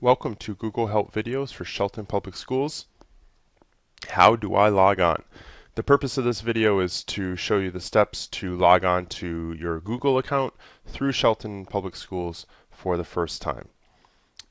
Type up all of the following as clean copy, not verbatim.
Welcome to Google Help videos for Shelton Public Schools. How do I log on? The purpose of this video is to show you the steps to log on to your Google account through Shelton Public Schools for the first time.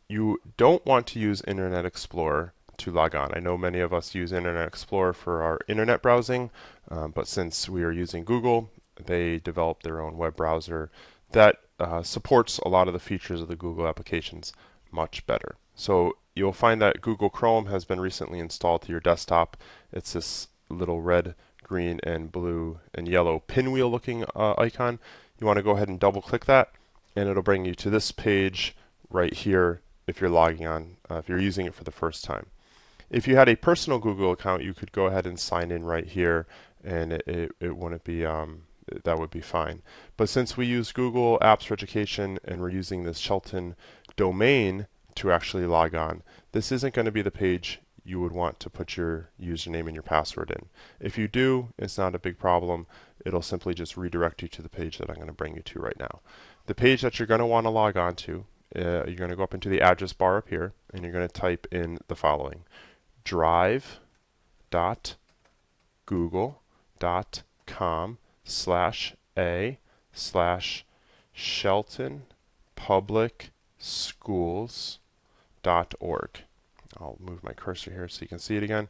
You don't want to use Internet Explorer to log on. I know many of us use Internet Explorer for our internet browsing, but since we are using Google, they developed their own web browser that supports a lot of the features of the Google applications much better. So you'll find that Google Chrome has been recently installed to your desktop. It's this little red, green, and blue and yellow pinwheel looking icon. You want to go ahead and double click that, and it'll bring you to this page right here if you're logging on, if you're using it for the first time. If you had a personal Google account, you could go ahead and sign in right here, and it wouldn't be that would be fine. But since we use Google Apps for Education and we're using this Shelton domain to actually log on, this isn't going to be the page you would want to put your username and your password in. If you do, it's not a big problem. It'll simply just redirect you to the page that I'm going to bring you to right now. The page that you're going to want to log on to, you're going to go up into the address bar up here, and you're going to type in the following: drive.google.com/a/sheltonpublicsschools.org. I'll move my cursor here so you can see it again,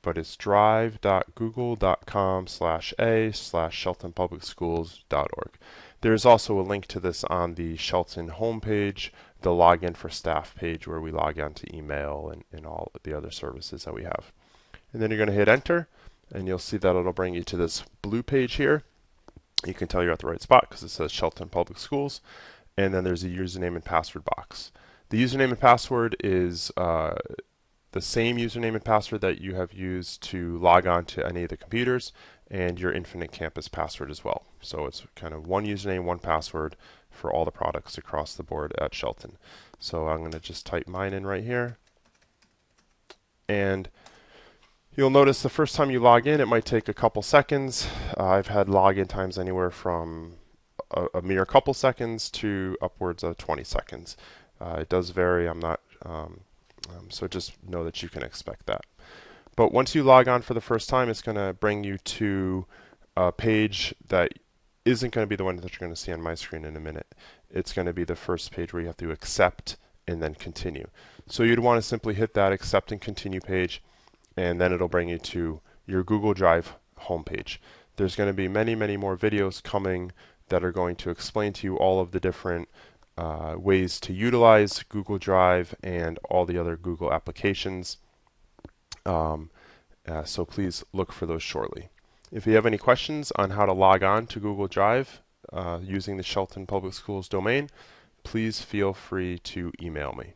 but it's drive.google.com/a/sheltonpublicsschools.org. There's also a link to this on the Shelton homepage, the login for staff page, where we log on to email and all of the other services that we have. And then you're going to hit enter, and you'll see that it'll bring you to this blue page here. You can tell you're at the right spot because it says Shelton Public Schools, and then there's a username and password box. The username and password is the same username and password that you have used to log on to any of the computers, and your Infinite Campus password as well. So it's kind of one username, one password for all the products across the board at Shelton. So I'm going to just type mine in right here, and you'll notice the first time you log in, it might take a couple seconds. I've had login times anywhere from a mere couple seconds to upwards of 20 seconds. It does vary. I'm not, so just know that you can expect that. But once you log on for the first time, it's going to bring you to a page that isn't going to be the one that you're going to see on my screen in a minute. It's going to be the first page where you have to accept and then continue. So you'd want to simply hit that accept and continue page, and then it'll bring you to your Google Drive homepage. There's going to be many, many more videos coming that are going to explain to you all of the different ways to utilize Google Drive and all the other Google applications. So please look for those shortly. If you have any questions on how to log on to Google Drive using the Shelton Public Schools domain, please feel free to email me.